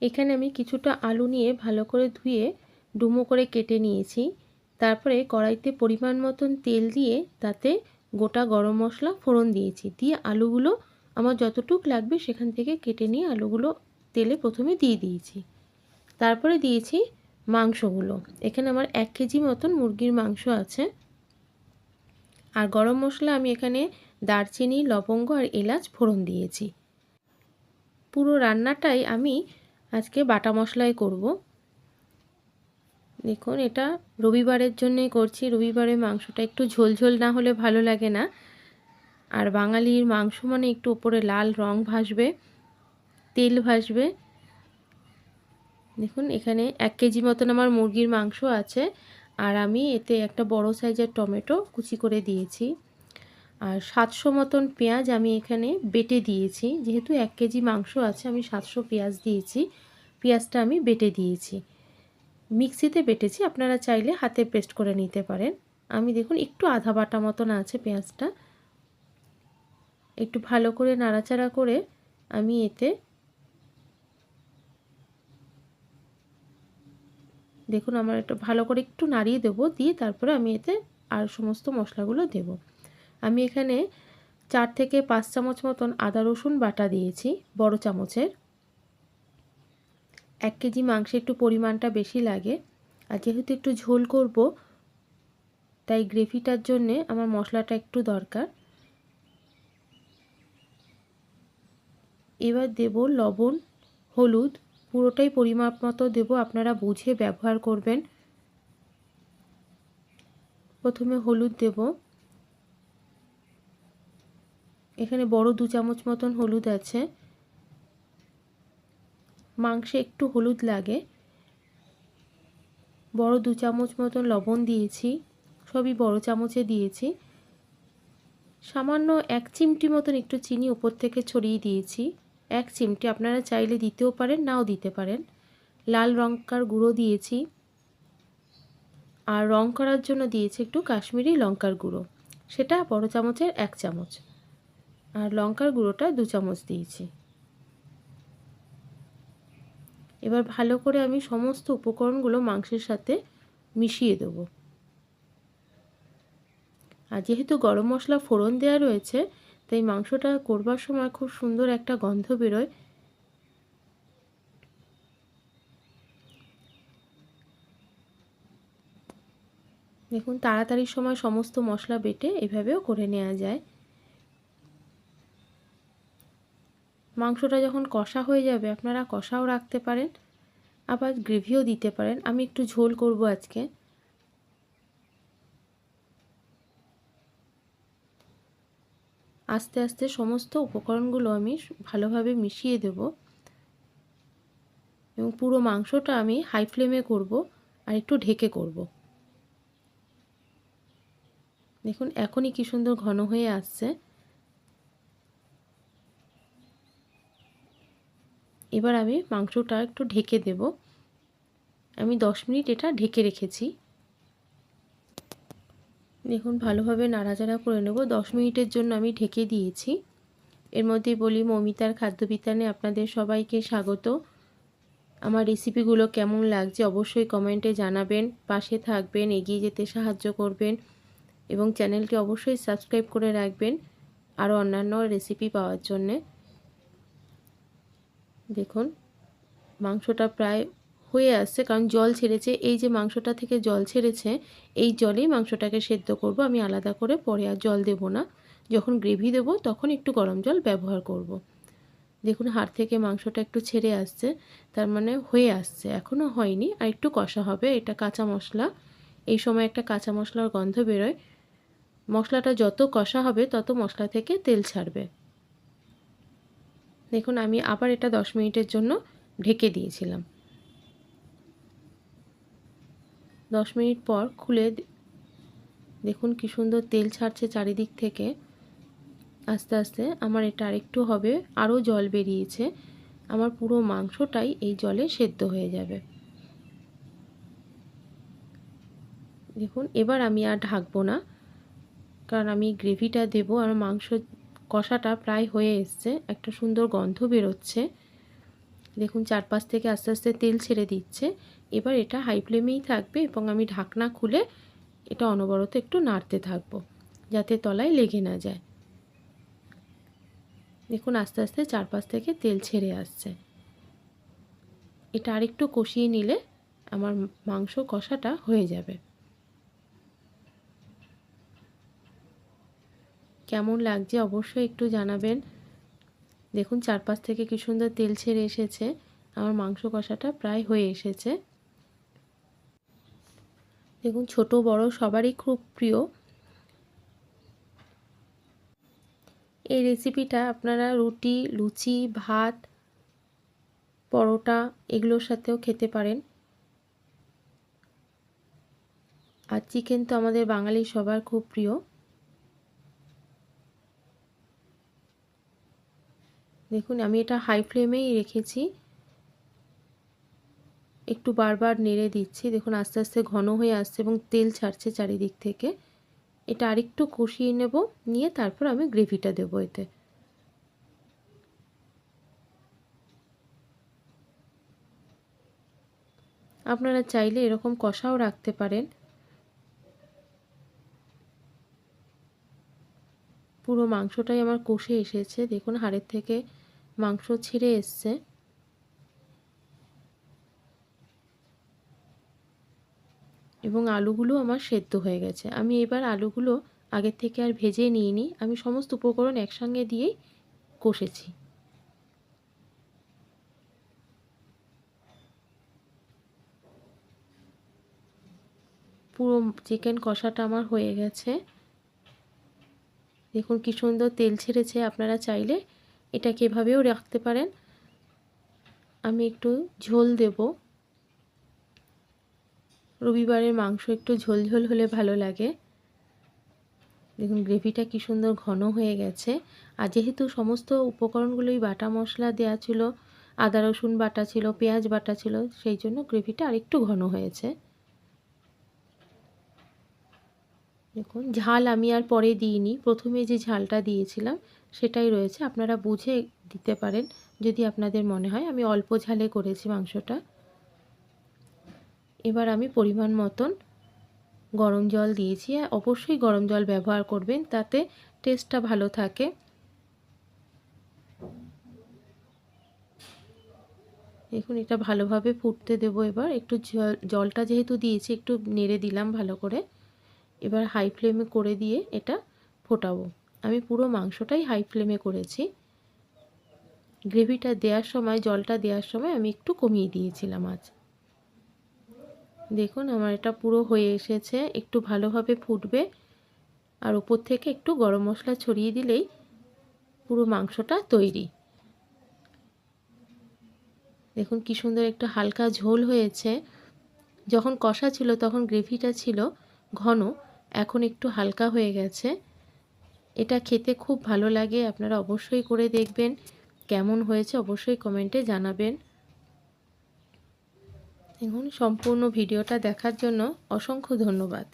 এখানে আমি কিছুটা আলু নিয়ে ভালো করে ধুয়ে ডুমো করে কেটে নিয়েছি। তারপরে কড়াইতে পরিমাণ মতন তেল দিয়ে তাতে গোটা গরম মশলা ফোড়ন দিয়েছি। দিয়ে আলুগুলো আমার যতটুক লাগবে সেখান থেকে কেটে নিয়ে আলুগুলো তেলে প্রথমে দিয়ে দিয়েছি। তারপরে দিয়েছি মাংসগুলো। এখানে আমার 1 কেজি মতন মুরগির মাংস আছে। আর গরম মশলা আমি এখানে দারচিনি, লবঙ্গ আর এলাচ ফোড়ন দিয়েছি। পুরো রান্নাটাই আমি আজকে বাটা মশলায় করব। দেখুন, এটা রবিবারের জন্যই করছি। রবিবারে মাংসটা একটু ঝোলঝোল না হলে ভালো লাগে না। আর বাঙালির মাংস মানে একটু ওপরে লাল রং ভাসবে, তেল ভাসবে। দেখুন, এখানে 1 কেজি মতন আমার মুরগির মাংস আছে। আর আমি এতে একটা বড় সাইজের টমেটো কুচি করে দিয়েছি। আর 700 মতন পেঁয়াজ আমি এখানে বেটে দিয়েছি। যেহেতু 1 কেজি মাংস আছে আমি 700 পেঁয়াজ দিয়েছি। পেঁয়াজটা আমি বেটে দিয়েছি, মিক্সিতে বেটেছি, আপনারা চাইলে হাতে পেস্ট করে নিতে পারেন। আমি দেখুন একটু আধা বাটা মতন আছে পেঁয়াজটা। একটু ভালো করে নাড়াচাড়া করে আমি এতে দেখুন আমার একটু ভালো করে একটু নাড়িয়ে দেবো, দিয়ে তারপরে আমি এতে আর সমস্ত মশলাগুলো দেব। আমি এখানে 4 থেকে 5 চামচ মতন আদা রসুন বাটা দিয়েছি, বড় চামচের। 1 কেজি মাংসে একটু পরিমাণটা বেশি লাগে। আর যেহেতু একটু ঝোল করব তাই গ্রেভিটার জন্যে আমার মশলাটা একটু দরকার। এবার দেব লবণ, হলুদ, পুরোটাই পরিমাপ মতো দেব, আপনারা বুঝে ব্যবহার করবেন। প্রথমে হলুদ দেব। এখানে বড় 2 চামচ মতন হলুদ আছে। মাংসে একটু হলুদ লাগে। বড় 2 চামচ মতন লবণ দিয়েছি, সবই বড় চামচে দিয়েছি। সামান্য 1 চিমটি মতন একটু চিনি উপর থেকে ছড়িয়ে দিয়েছি। 1 চিমটি, আপনারা চাইলে দিতেও পারেন, নাও দিতে পারেন। লাল লঙ্কার গুঁড়ো দিয়েছি। আর রং করার জন্য দিয়েছি একটু কাশ্মীরি লঙ্কার গুঁড়ো, সেটা বড় চামচের 1 চামচ। আর লঙ্কার গুঁড়োটা 2 চামচ দিয়েছি। এবার ভালো করে আমি সমস্ত উপকরণগুলো মাংসের সাথে মিশিয়ে দেব। আর যেহেতু গরম মশলা ফোড়ন দেওয়া রয়েছে তাই মাংসটা করবার সময় খুব সুন্দর একটা গন্ধ বেরোয়। দেখুন, তাড়াতাড়ির সময় সমস্ত মশলা বেটে এভাবেও করে নেওয়া যায়। মাংসটা যখন কষা হয়ে যাবে আপনারা কষাও রাখতে পারেন, আবার গ্রেভিও দিতে পারেন। আমি একটু ঝোল করব আজকে। আস্তে আস্তে সমস্ত উপকরণগুলো আমি ভালোভাবে মিশিয়ে দেব এবং পুরো মাংসটা আমি হাই ফ্লেমে করব আর একটু ঢেকে করব। দেখুন, এখনই কি সুন্দর ঘন হয়ে আসছে। এবার আমি মাংসটা একটু ঢেকে দেব। আমি 10 মিনিট এটা ঢেকে রেখেছি। দেখুন, ভালোভাবে নাড়াচাড়া করে নেব। 10 মিনিটের জন্য আমি ঢেকে দিয়েছি। এর মধ্যেই বলি, মৌমিতার খাদ্যবিতানে আপনাদের সবাইকে স্বাগত। আমার রেসিপিগুলো কেমন লাগছে অবশ্যই কমেন্টে জানাবেন, পাশে থাকবেন, এগিয়ে যেতে সাহায্য করবেন এবং চ্যানেলটি অবশ্যই সাবস্ক্রাইব করে রাখবেন আরও অন্যান্য রেসিপি পাওয়ার জন্যে। দেখুন, মাংসটা প্রায় হয়ে আসছে, কারণ জল ছেড়েছে। এই যে মাংসটা থেকে জল ছেড়েছে, এই জলেই মাংসটাকে সেদ্ধ করব। আমি আলাদা করে পরে আর জল দেব না। যখন গ্রেভি দেব তখন একটু গরম জল ব্যবহার করব। দেখুন, হাড় থেকে মাংসটা একটু ছেড়ে আসছে, তার মানে হয়ে আসছে। এখনও হয়নি, আর একটু কষা হবে। এটা কাঁচা মশলা, এই সময় একটা কাঁচা মশলার গন্ধ বেরোয়। মশলাটা যত কষা হবে তত মশলা থেকে তেল ছাড়বে। দেখুন, আমি আবার এটা 10 মিনিটের জন্য ঢেকে দিয়েছিলাম। 10 মিনিট পর খুলে দেখুন কি সুন্দর তেল ছাড়ছে চারিদিক থেকে। আস্তে আস্তে আমার এটা আরেকটু হবে, আরও জল বেরিয়েছে। আমার পুরো মাংসটাই এই জলে সেদ্ধ হয়ে যাবে। দেখুন, এবার আমি আর ঢাকবো না, কারণ আমি গ্রেভিটা দেবো। আর মাংস কষাটা প্রায় হয়ে এসছে, একটা সুন্দর গন্ধ বেরোচ্ছে। দেখুন চারপাশ থেকে আস্তে আস্তে তেল ছেড়ে দিচ্ছে। এবার এটা হাই ফ্লেমেই থাকবে এবং আমি ঢাকনা খুলে এটা অনবরত একটু নাড়তে থাকবো যাতে তলায় লেগে না যায়। দেখুন আস্তে আস্তে চারপাশ থেকে তেল ছেড়ে আসছে। এটা আরেকটু কষিয়ে নিলে আমার মাংস কষাটা হয়ে যাবে। কেমন লাগছে অবশ্যই একটু জানাবেন। দেখুন চারপাশ থেকে কি সুন্দর তেল ছেড়ে এসেছে। আমার মাংস কষাটা প্রায় হয়ে এসেছে। দেখুন ছোট বড় সবারই খুব প্রিয় এই রেসিপিটা। আপনারা রুটি, লুচি, ভাত, পরোটা এগুলোর সাথেও খেতে পারেন। আর চিকেন তো আমাদের বাঙালি সবার খুব প্রিয়। দেখুন আমি এটা হাই ফ্লেমেই রেখেছি, একটু বারবার নেড়ে দিচ্ছি। দেখুন আস্তে আস্তে ঘন হয়ে আসছে এবং তেল ছাড়ছে চারিদিক থেকে। এটা আরেকটু কষিয়ে নেব, নিয়ে তারপর আমি গ্রেভিটা দেবো এতে। আপনারা চাইলে এরকম কষাও রাখতে পারেন। পুরো মাংসটাই আমার কষে এসেছে। দেখুন হাড়ের থেকে মাংস ছেড়ে এসছে এবং আলুগুলো আমার সেদ্ধ হয়ে গেছে। আমি এবার আলুগুলো আগের থেকে আর ভেজে নিইনি, আমি সমস্ত উপকরণ একসঙ্গে দিয়েই কষেছি। পুরো চিকেন কষাটা আমার হয়ে গেছে। দেখুন কি সুন্দর তেল ছেড়েছে। আপনারা চাইলে এটাকে এভাবেও রাখতে পারেন। আমি একটু ঝোল দেব। রবিবারের মাংস একটু ঝোল ঝোল হলে ভালো লাগে। দেখুন গ্রেভিটা কি সুন্দর ঘন হয়ে গেছে। আর যেহেতু সমস্ত উপকরণগুলোই বাটা মশলা দেওয়া ছিল, আদা রসুন বাটা ছিল, পেঁয়াজ বাটা ছিল, সেই জন্য গ্রেভিটা আরেকটু ঘন হয়েছে। দেখুন ঝাল আমি আর পরে দিইনি, প্রথমে যে ঝালটা দিয়েছিলাম সেটাই রয়েছে। আপনারা বুঝে দিতে পারেন যদি আপনাদের মনে হয়। আমি অল্প ঝালে করেছি মাংসটা। এবার আমি পরিমাণ মতন গরম জল দিয়েছি। অবশ্যই গরম জল ব্যবহার করবেন, তাতে টেস্টটা ভালো থাকে। দেখুন এটা ভালোভাবে ফুটতে দেবো। এবার একটু জলটা যেহেতু দিয়েছি একটু নেড়ে দিলাম ভালো করে। এবার হাই ফ্লেমে করে দিয়ে এটা ফোটাবো। আমি পুরো মাংসটাই হাই ফ্লেমে করেছি। গ্রেভিটা দেওয়ার সময়, জলটা দেওয়ার সময় আমি একটু কমিয়ে দিয়েছিলাম আঁচ। দেখুন আমার এটা পুরো হয়ে এসেছে। একটু ভালোভাবে ফুটবে আর উপর থেকে একটু গরম মশলা ছড়িয়ে দিলেই পুরো মাংসটা তৈরি। দেখুন কি সুন্দর একটা হালকা ঝোল হয়েছে। যখন কষা ছিল তখন গ্রেভিটা ছিল ঘন, এখন একটু হালকা হয়ে গেছে। এটা খেতে খুব ভালো লাগে। আপনারা অবশ্যই করে দেখবেন। কেমন হয়েছে অবশ্যই কমেন্টে জানাবেন। দেখুন সম্পূর্ণ ভিডিওটা দেখার জন্য অসংখ্য ধন্যবাদ।